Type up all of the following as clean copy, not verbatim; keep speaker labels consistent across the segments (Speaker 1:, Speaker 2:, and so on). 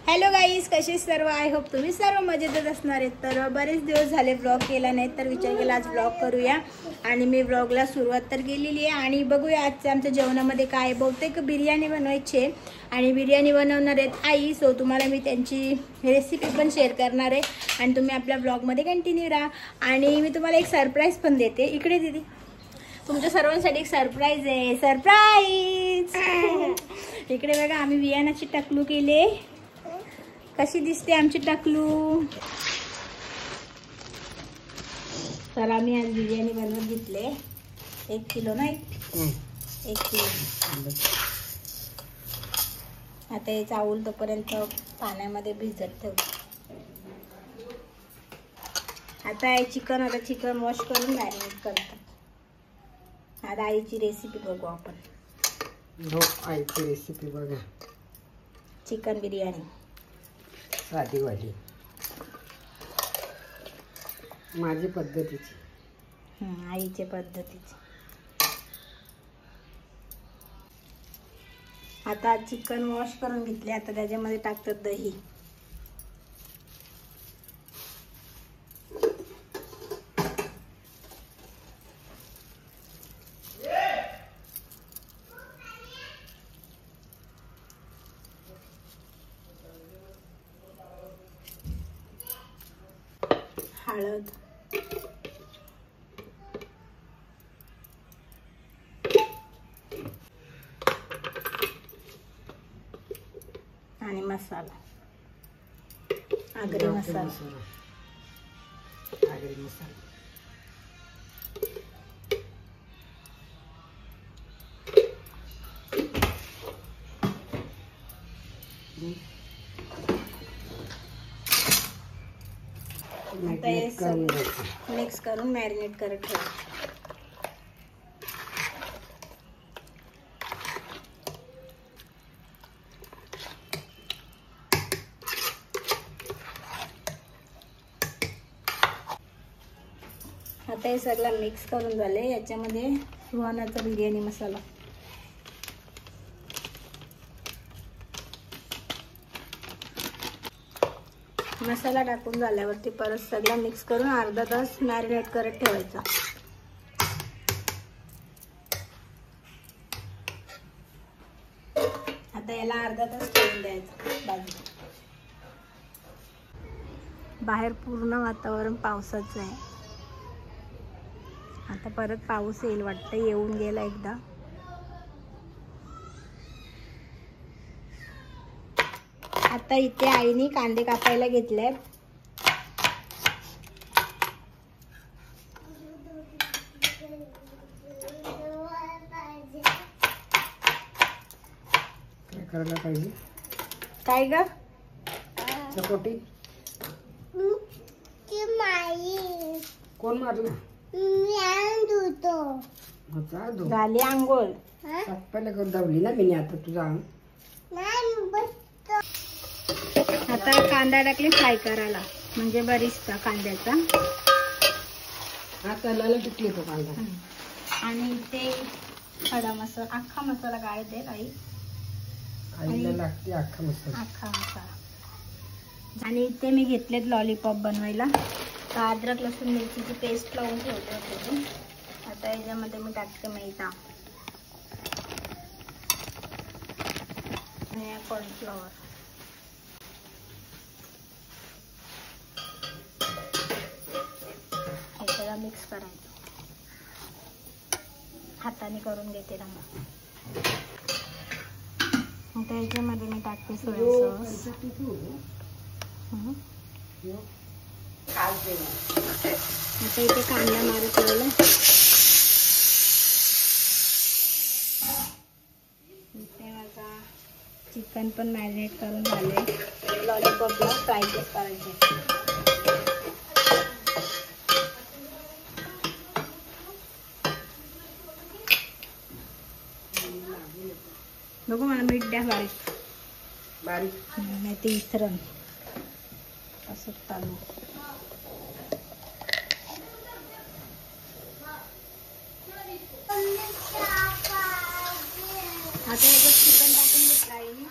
Speaker 1: Hello guys, कसे सर्व? I hope तुम्ही सर्व मजेतच असणार आहेत. तर बरेच दिवस झाले ब्लॉग केला नाही, तर विचार केला आज ब्लॉग करूया. आणि मी ब्लॉगला सुरुवात तर केलेली आहे आणि बघूया आजच्या आमच्या जेवणामध्ये काय. बहुतेक बिर्याणी बनवायची आहे आणि बिर्याणी बनवणार आहेत आई. सो तुम्हाला मी त्यांची रेसिपी पण शेअर करणार आहे आणि तुम्ही आपल्या ब्लॉगमध्ये कंटिन्यू राहा. आणि मी तुम्हाला एक सरप्राईज पण देते. इकडे दीदी, तुमच्या सर्वांसाठी एक सरप्राईज आहे. सरप्राईज इकडे बघा, आम्ही बियाणाची टकलू केले. कशी दिसते आमची टकलू? तर आम्ही आज बिर्याणी बनवून घेतले. 1 किलो नाही, 1 किलो. आता हे चावल तोपर्यंत पाण्यामध्ये भिजत ठेवू. आता हे चिकन वॉश करून मॅरिनेट करतात. आता आईची रेसिपी बघू आपण.
Speaker 2: आईची रेसिपी बघा.
Speaker 1: चिकन बिर्याणी
Speaker 2: साधी वाली, माझी पद्धतीची,
Speaker 1: आईच्या पद्धतीची. आता चिकन वॉश करून घेतले. आता त्याच्यामध्ये टाकतात दही. हळद, आणि मसाला, आगरी मसाला. मिक्स करून मॅरिनेट करत ठेवा. आता हे सगळं मिक्स करून झाले. याच्यामध्ये सुहानाचा बिर्याणी मसाला, मसाला टाकून झाल्यावरती परत सगळं मिक्स करून अर्धा तास मॅरिनेट करत ठेवायचा. आता याला अर्धा तास ठेवून द्यायचं बाजूला. बाहेर पूर्ण वातावरण पावसाचं आहे. आता परत पाऊस येईल वाटतं. येऊन गेला एकदा. आता इथे आईने कांदे कापायला घेतलेत.
Speaker 2: काय करायला पाहिजे?
Speaker 1: काय ग?
Speaker 2: चकोटी. कोण मारलं?
Speaker 1: झाली आंघोळ.
Speaker 2: पहिला करून दाबली ना मी आता तुझा.
Speaker 1: आता कांदा टाकले फ्राय करायला, म्हणजे बरिस्ता कांद्याचा.
Speaker 2: आता लाल टिकले तो कांदा.
Speaker 1: आणि ते खडा मसाला, अख्खा मसाला काय दे आई.
Speaker 2: आईला लागते अख्खा मसाला.
Speaker 1: अख्खा मसाला. आणि इथे मी घेतलेत लॉलीपॉप बनवायला. तर अद्रक लसूण मिरचीची पेस्ट लावून ठेवते होते. आता याच्यामध्ये मी टाकते मैदा आणि कॉर्नफ्लॉवर. त्याला मिक्स करायचं. हाताने करून घेते ना. आता याच्यामध्ये मी टाकते सोया सॉस. आता इथे कांदा मारत ठेवला. इथे माझा चिकन पण मॅरिनेट करून झाले. लॉलीपॉपला फ्राय करायचे. बघू, मला मीठ द्या बारीक बारीक. नाही ते इसरण असं चालू. आता याच्यात चिकन टाकून घेतलं आहे मी.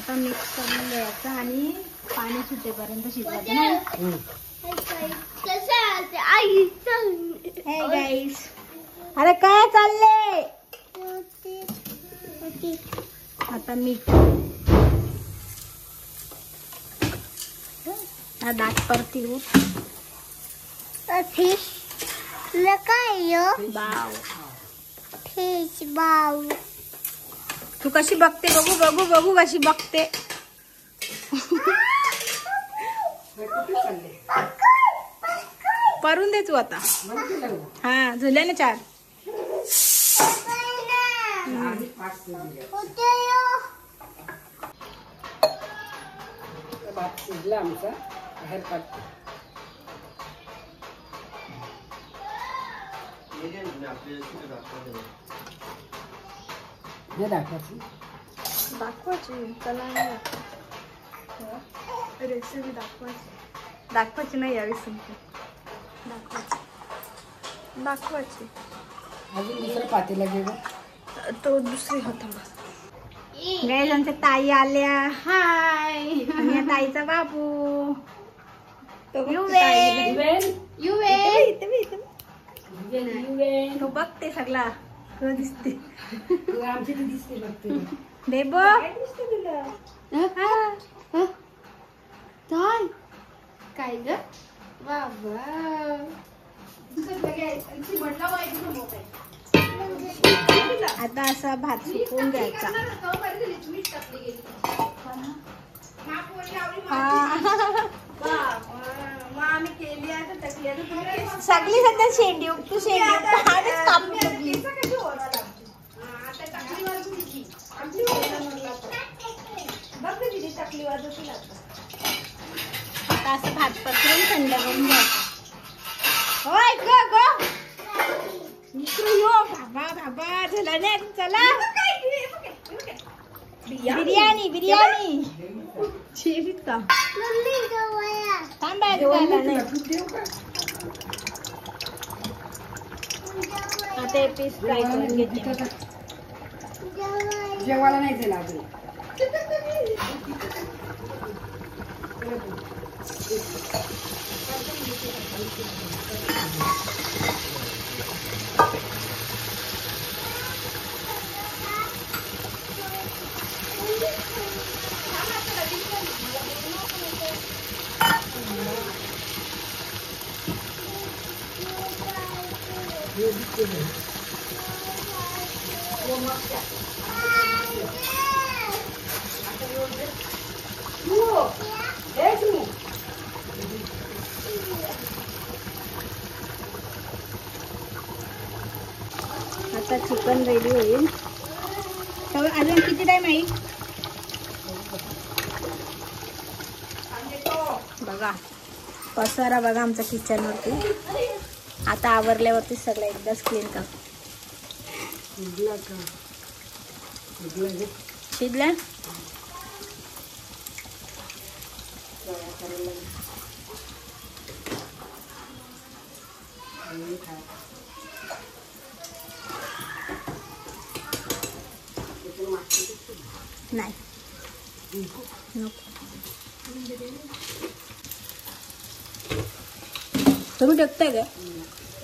Speaker 1: आता मिक्स करून घ्यायचं आणि पाणी सुटेपर्यंत शिजवायचं ना. हे गाईस, अरे काय चाललंय? आता मीठ दाट परती
Speaker 3: फिश
Speaker 1: बाव.
Speaker 3: फिश बाव.
Speaker 1: तू कशी बघते? बघू बघू बघू कशी बघते. परून दे तू आता. हा झाल्या ना 4.
Speaker 2: भात शिजला आमचा, बाहेर काढतो. हे दाखवायची
Speaker 1: चला रेसिपी दाखवायची नाही यावी संपली. दाखवायची
Speaker 2: अजून दुसरं पातेला घे गं.
Speaker 1: तो दुसरी होता. गाईस आमच्या ताई आल्या. हाय. आणि या ताईचा बाबू तो बघते सगळा. तो दिसते
Speaker 2: आमची ती दिसते बघते.
Speaker 1: बेबो
Speaker 3: काय ग बाबा.
Speaker 1: आता असा भात सुकवून घ्यायचा. सगळी सध्या शेंडी तू शेंडी कापून टाकली. आता असं भात पसरून थंड करून घ्यायचं. होय ग ग बाबा बाबा झाला नाही. चला बिर्याणी बिर्याणी शेवीत का थांबायचं. आता पीस फ्राय करून घेते.
Speaker 2: जेवायला नाही दिला अजून.
Speaker 1: आता चिकन रेडी होईल. अजून किती टाइम आहे? बघा पसारा बघा आमच्या किचन वरती. आता आवरल्यावरती सगळं एकदाच क्लीन कर. शिजला नाही तुम्ही टाकताय का?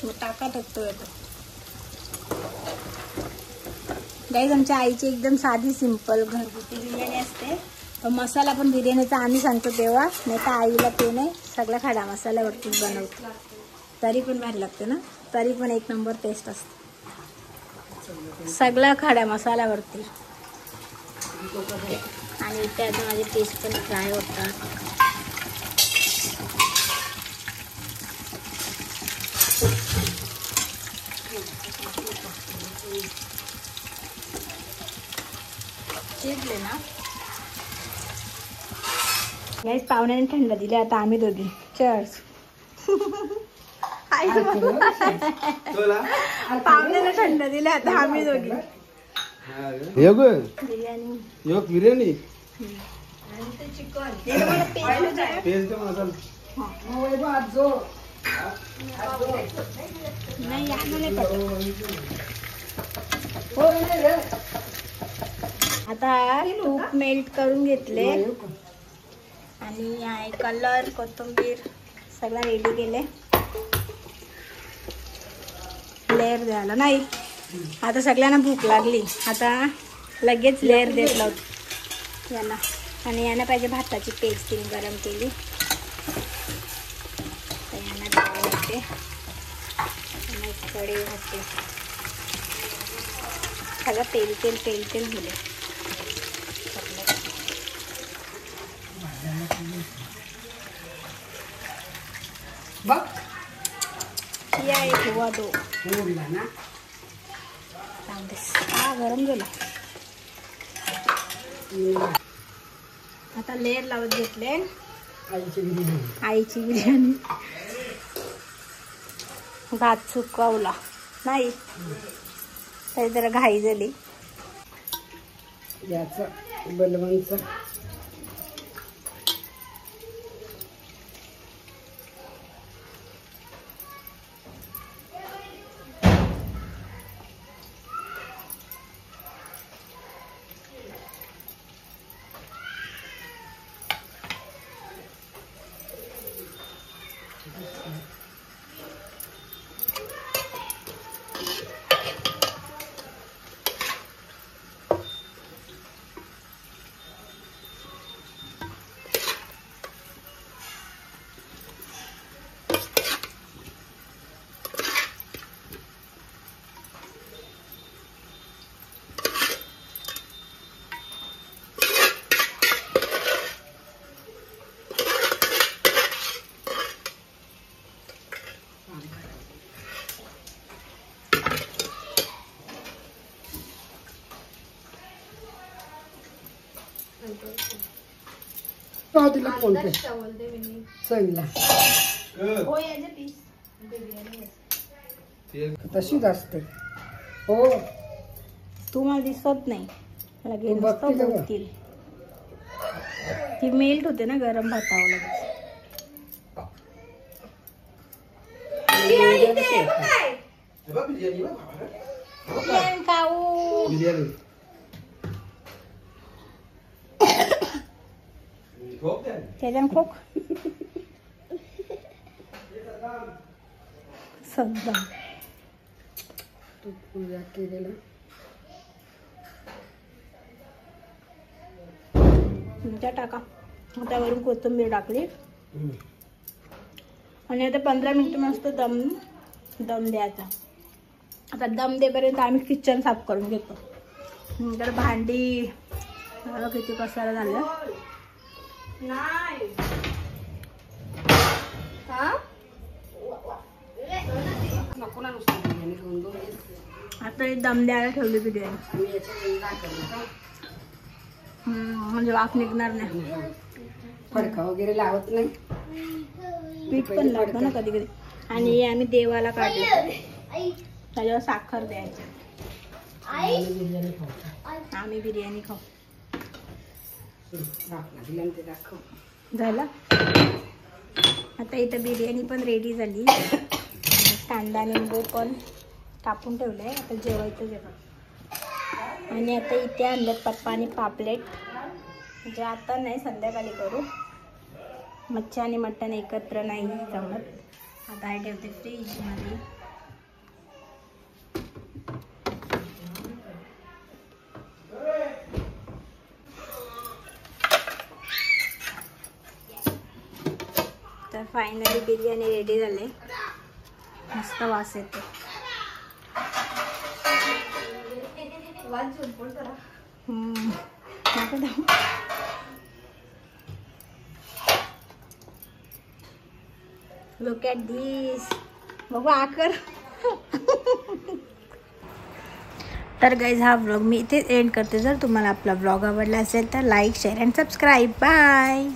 Speaker 1: मग टाका टाकतोय. गाईस आमच्या आईची एकदम साधी सिंपल घरगुती बिर्याणी असते. तर मसाला पण बिर्याणीचा आम्ही सांगतो तेव्हा, नाही तर आईला ते नाही सगळा खडा मसाल्यावरतीच बनवतो. तरी पण भारी लागते ना. तरी पण एक नंबर टेस्ट असते. सगळा खडा मसाल्यावरती. आणि इथे आता माझे पीस पण फ्राय होतात. शिजले ना. गाईस पाहुण्याने थंड दिले. आता आम्ही दोघी चर्स. पाहुण्याने थंड दिले. आता आम्ही दोघी बिर्याणी.
Speaker 4: बिर्याणी
Speaker 1: नाही आता तूप मेल्ट करून घेतले आणि आहे कलर, कोथिंबीर सगळं रेडी केले लेअर द्यायला. नाही आता सगळ्यांना भूक लागली, आता लगेच लेअर देत लावतो यांना. आणि यांना पाहिजे भाताची पेस्ट तिने गरम केली तर यांना द्यावं लागते. कढई घालते सगळं तेल तेल तेल तेल गेले.
Speaker 2: बघ
Speaker 1: या एक हुआ दो
Speaker 2: मोडला ना.
Speaker 1: हा गरम झाला. आता लेअर लावत घेतले आईची बिर्याणी. भात सुकवला नाही तरी जरा घाई झाली.
Speaker 2: याचं बलवंत तिला फोन पे चवीला तशीच असते. हो
Speaker 1: तुम्हाला दिसत नाही
Speaker 2: तू बघते का गं?
Speaker 1: लगेच ती मेल्ट होते ना गरम भातावर लगेच. त्याच्यानं खोक सध्या
Speaker 2: तू पूजा केलेलं
Speaker 1: तुमच्या टाका. त्यावरून कोथिंबीर टाकली आणि आता 15 मिनिटं मस्त दम द्यायचा. आता दम देपर्यंत आम्ही किचन साफ करून घेतो. नंतर भांडी किती पसारा झालं.
Speaker 2: नको ना नुसतं बिर्याणी खाऊन 2 दिवस.
Speaker 1: आता दम द्यायला ठेवली बिर्याणी.
Speaker 2: मी याच्यात दाखवलं
Speaker 1: म्हणजे वाफ निघणार नाही.
Speaker 2: फडका वगैरे लावत नाही.
Speaker 1: पीठ पण लावतो ना कधी कधी. आणि आम्ही देवाला काढलं त्याच्यावर साखर द्यायची.
Speaker 2: बिर्याणी खाऊ.
Speaker 1: आम्ही बिर्याणी खाऊ.
Speaker 2: ते दाखव
Speaker 1: झालं. आता इथं बिर्याणी पण रेडी झाली. कांदा लिंबू पण कापून ठेवलंय. आता जेवायचं जेवण. आणि आता इथे आणलं पप्पानी पापलेट. म्हणजे आता नाही संध्याकाळी करू. मच्छी आणि मटण एकत्र नाही जमत. आता हे ठेवते फ्रीजमध्ये. तर फायनली बिर्याणी रेडी झाले. मस्त वास येतो. लुक ॲट दिस. बघू आकर. तर गाईज हा व्लॉग मी इथे एंड करते. जर तुम्हाला आपला व्लॉग आवडला असेल तर like share and subscribe. Bye.